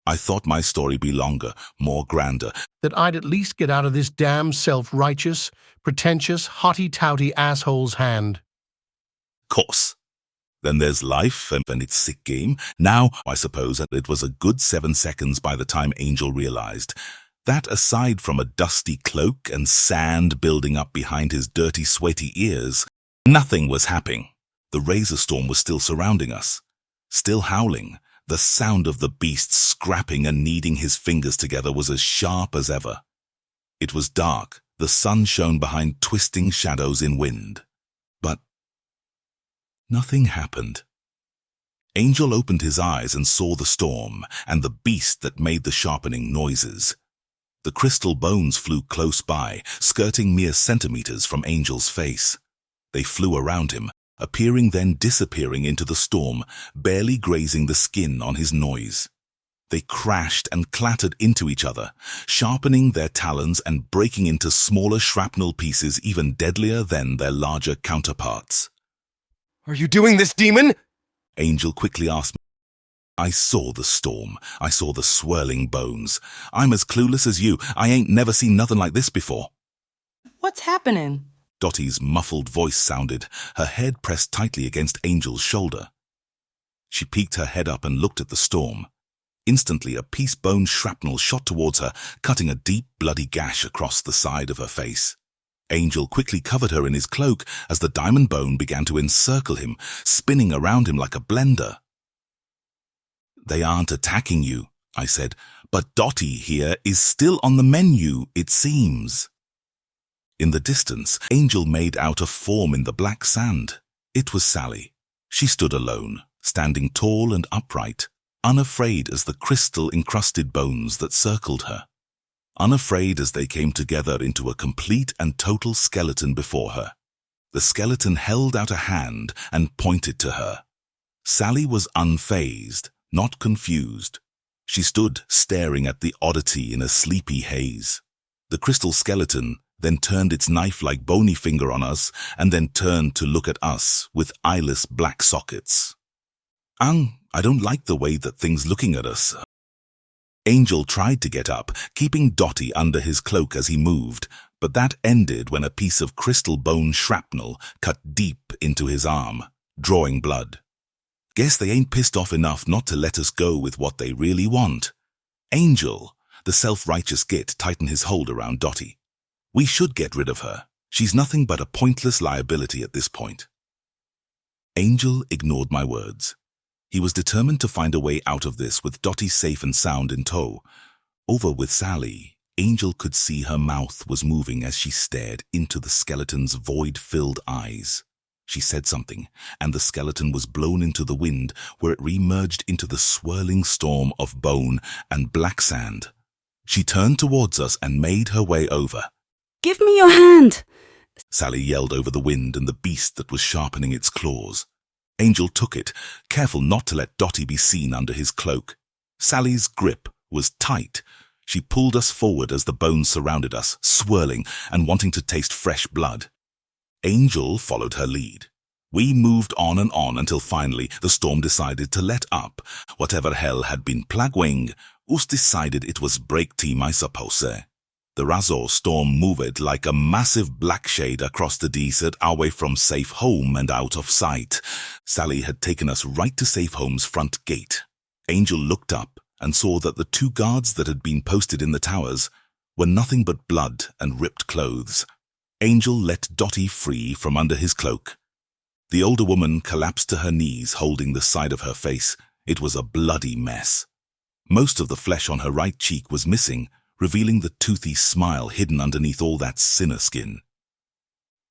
I thought my story be longer, more grander. That I'd at least get out of this damn self-righteous, pretentious, hotty-totty asshole's hand. Course. Then there's life and its sick game. Now, I suppose that it was a good 7 seconds by the time Angel realized that aside from a dusty cloak and sand building up behind his dirty, sweaty ears, nothing was happening. The Razor Storm was still surrounding us. Still howling, the sound of the beast scrapping and kneading his fingers together was as sharp as ever. It was dark, the sun shone behind twisting shadows in wind. But nothing happened. Angel opened his eyes and saw the storm and the beast that made the sharpening noises. The crystal bones flew close by, skirting mere centimeters from Angel's face. They flew around him, appearing then disappearing into the storm, barely grazing the skin on his noise. They crashed and clattered into each other, sharpening their talons and breaking into smaller shrapnel pieces even deadlier than their larger counterparts. Are you doing this, demon? Angel quickly asked me. I saw the storm. I saw the swirling bones. I'm as clueless as you. I ain't never seen nothing like this before. What's happening? Dottie's muffled voice sounded, her head pressed tightly against Angel's shoulder. She peeked her head up and looked at the storm. Instantly, a piece-bone shrapnel shot towards her, cutting a deep, bloody gash across the side of her face. Angel quickly covered her in his cloak as the diamond bone began to encircle him, spinning around him like a blender. They aren't attacking you, I said, but Dottie here is still on the menu, it seems. In the distance, Angel made out a form in the black sand. It was Sally. She stood alone, standing tall and upright, unafraid as the crystal-encrusted bones that circled her. Unafraid as they came together into a complete and total skeleton before her. The skeleton held out a hand and pointed to her. Sally was unfazed, not confused. She stood staring at the oddity in a sleepy haze. The crystal skeleton then turned its knife-like bony finger on us and then turned to look at us with eyeless black sockets. I don't like the way that thing's looking at us. Angel tried to get up, keeping Dottie under his cloak as he moved, but that ended when a piece of crystal bone shrapnel cut deep into his arm, drawing blood. Guess they ain't pissed off enough not to let us go with what they really want. Angel, the self-righteous git, tightened his hold around Dottie. We should get rid of her. She's nothing but a pointless liability at this point. Angel ignored my words. He was determined to find a way out of this with Dottie safe and sound in tow. Over with Sally, Angel could see her mouth was moving as she stared into the skeleton's void-filled eyes. She said something, and the skeleton was blown into the wind, where it re-merged into the swirling storm of bone and black sand. She turned towards us and made her way over. Give me your hand! Sally yelled over the wind and the beast that was sharpening its claws. Angel took it, careful not to let Dottie be seen under his cloak. Sally's grip was tight. She pulled us forward as the bones surrounded us, swirling and wanting to taste fresh blood. Angel followed her lead. We moved on until finally the storm decided to let up. Whatever hell had been plaguing, us decided it was break time, I suppose. The Razor storm moved like a massive black shade across the desert away from safe home and out of sight. Sally had taken us right to safe home's front gate. Angel looked up and saw that the 2 guards that had been posted in the towers were nothing but blood and ripped clothes. Angel let Dottie free from under his cloak. The older woman collapsed to her knees, holding the side of her face. It was a bloody mess. Most of the flesh on her right cheek was missing, revealing the toothy smile hidden underneath all that sinner skin.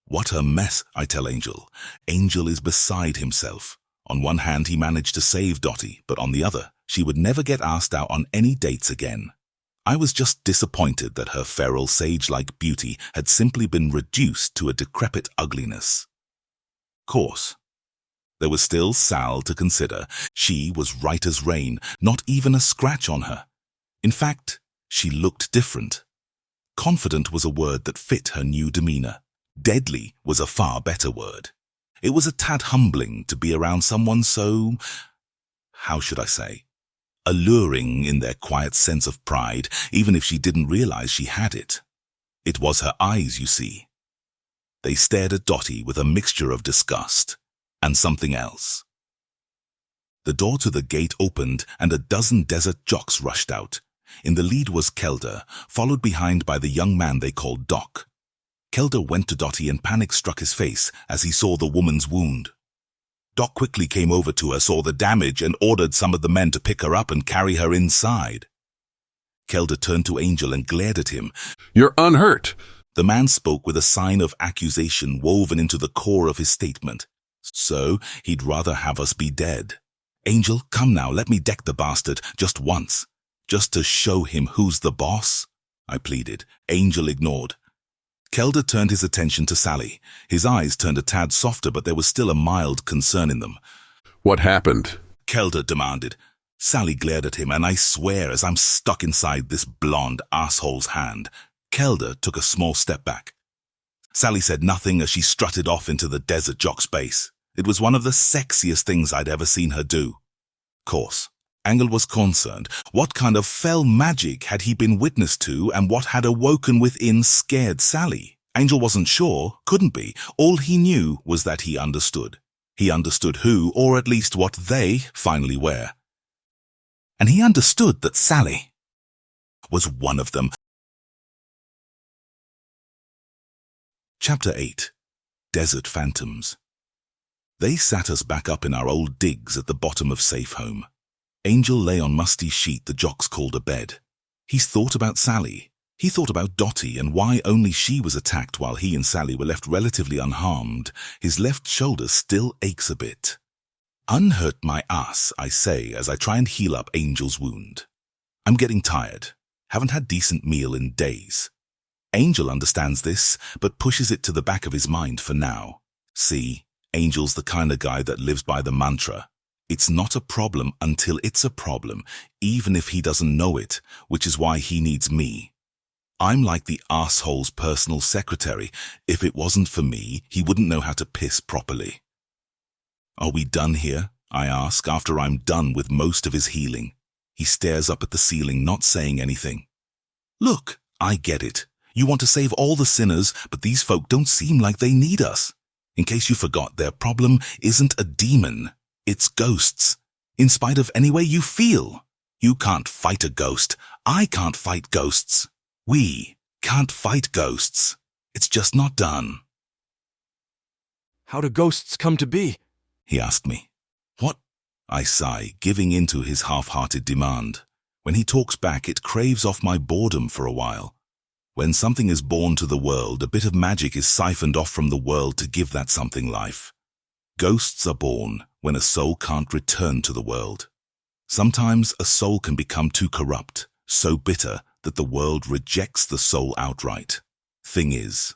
What a mess, I tell Angel. Angel is beside himself. On one hand, he managed to save Dottie, but on the other, she would never get asked out on any dates again. I was just disappointed that her feral sage-like beauty had simply been reduced to a decrepit ugliness. Course. There was still Sal to consider. She was right as rain, not even a scratch on her. In fact, she looked different. Confident was a word that fit her new demeanor. Deadly was a far better word. It was a tad humbling to be around someone so, how should I say, alluring in their quiet sense of pride, even if she didn't realize she had it. It was her eyes, you see. They stared at Dottie with a mixture of disgust and something else. The door to the gate opened and a dozen desert jocks rushed out. In the lead was Kelder, followed behind by the young man they called Doc. Kelder went to Dottie and panic struck his face as he saw the woman's wound. Doc quickly came over to her, saw the damage, and ordered some of the men to pick her up and carry her inside. Kelda turned to Angel and glared at him. You're unhurt. The man spoke with a sign of accusation woven into the core of his statement. So, he'd rather have us be dead. Angel, come now, let me deck the bastard just once. Just to show him who's the boss, I pleaded. Angel ignored. Kelda turned his attention to Sally. His eyes turned a tad softer, but there was still a mild concern in them. What happened? Kelda demanded. Sally glared at him, and I swear as I'm stuck inside this blonde asshole's hand. Kelda took a small step back. Sally said nothing as she strutted off into the desert jock's base. It was one of the sexiest things I'd ever seen her do. Course, Angel was concerned. What kind of fell magic had he been witness to, and what had awoken within scared Sally? Angel wasn't sure, couldn't be. All he knew was that he understood. He understood who, or at least what they, finally were. And he understood that Sally was one of them. Chapter 8. Desert Phantoms. They sat us back up in our old digs at the bottom of Safe Home. Angel lay on musty sheet the jocks called a bed. He's thought about Sally. He thought about Dottie and why only she was attacked while he and Sally were left relatively unharmed. His left shoulder still aches a bit. Unhurt my ass, I say as I try and heal up Angel's wound. I'm getting tired. Haven't had decent meal in days. Angel understands this, but pushes it to the back of his mind for now. See, Angel's the kind of guy that lives by the mantra. It's not a problem until it's a problem, even if he doesn't know it, which is why he needs me. I'm like the asshole's personal secretary. If it wasn't for me, he wouldn't know how to piss properly. Are we done here? I ask after I'm done with most of his healing. He stares up at the ceiling, not saying anything. Look, I get it. You want to save all the sinners, but these folk don't seem like they need us. In case you forgot, their problem isn't a demon. It's ghosts. In spite of any way you feel. You can't fight a ghost. I can't fight ghosts. We can't fight ghosts. It's just not done. How do ghosts come to be? He asked me. What? I sigh, giving in to his half-hearted demand. When he talks back, it craves off my boredom for a while. When something is born to the world, a bit of magic is siphoned off from the world to give that something life. Ghosts are born when a soul can't return to the world. Sometimes a soul can become too corrupt, so bitter that the world rejects the soul outright. Thing is,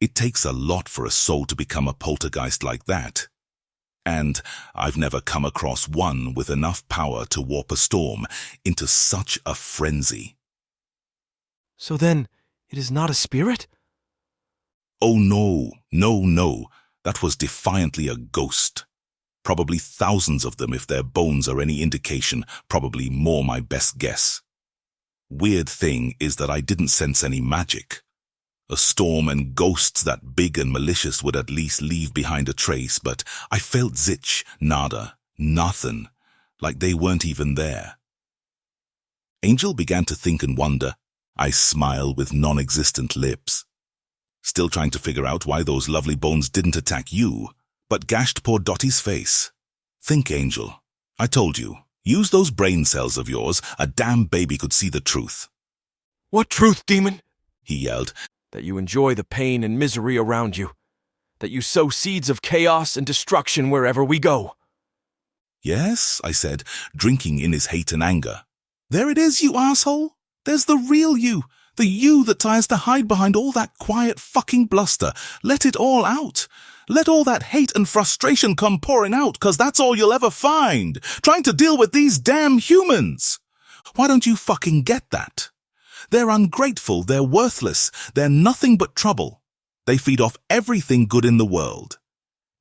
it takes a lot for a soul to become a poltergeist like that. And I've never come across one with enough power to warp a storm into such a frenzy. So then, it is not a spirit? Oh no, no, no. That was defiantly a ghost. Probably thousands of them if their bones are any indication, probably more my best guess. Weird thing is that I didn't sense any magic. A storm and ghosts that big and malicious would at least leave behind a trace, but I felt zitch, nada, nothing, like they weren't even there. Angel began to think and wonder. I smile with non-existent lips. Still trying to figure out why those lovely bones didn't attack you, but gashed poor Dottie's face. Think, Angel. I told you, use those brain cells of yours, a damn baby could see the truth. What truth, demon? He yelled. That you enjoy the pain and misery around you. That you sow seeds of chaos and destruction wherever we go. Yes, I said, drinking in his hate and anger. There it is, you asshole. There's the real you. The you that tries to hide behind all that quiet fucking bluster. Let it all out. Let all that hate and frustration come pouring out, 'cause that's all you'll ever find. Trying to deal with these damn humans. Why don't you fucking get that? They're ungrateful, they're worthless, they're nothing but trouble. They feed off everything good in the world.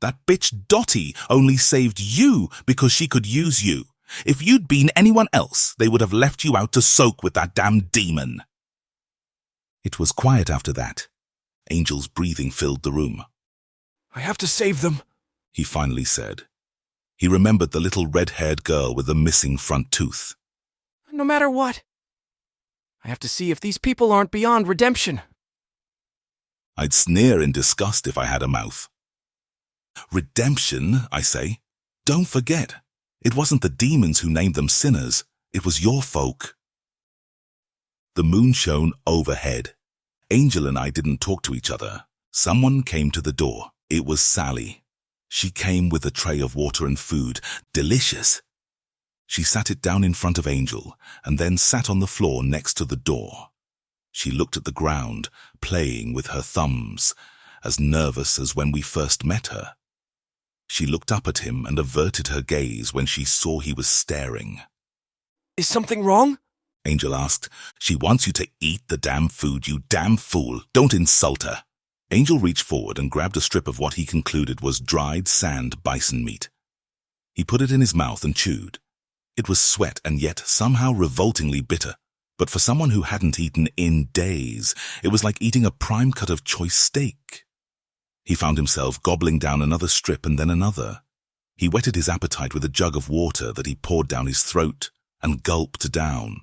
That bitch Dottie only saved you because she could use you. If you'd been anyone else, they would have left you out to soak with that damn demon. It was quiet after that. Angel's breathing filled the room. I have to save them, he finally said. He remembered the little red-haired girl with the missing front tooth. No matter what. I have to see if these people aren't beyond redemption. I'd sneer in disgust if I had a mouth. Redemption, I say. Don't forget, it wasn't the demons who named them sinners. It was your folk. The moon shone overhead. Angel and I didn't talk to each other. Someone came to the door. It was Sally. She came with a tray of water and food. Delicious. She sat it down in front of Angel and then sat on the floor next to the door. She looked at the ground, playing with her thumbs, as nervous as when we first met her. She looked up at him and averted her gaze when she saw he was staring. Is something wrong? Angel asked. She wants you to eat the damn food, you damn fool. Don't insult her. Angel reached forward and grabbed a strip of what he concluded was dried sand bison meat. He put it in his mouth and chewed. It was sweat and yet somehow revoltingly bitter. But for someone who hadn't eaten in days, it was like eating a prime cut of choice steak. He found himself gobbling down another strip and then another. He whetted his appetite with a jug of water that he poured down his throat and gulped down.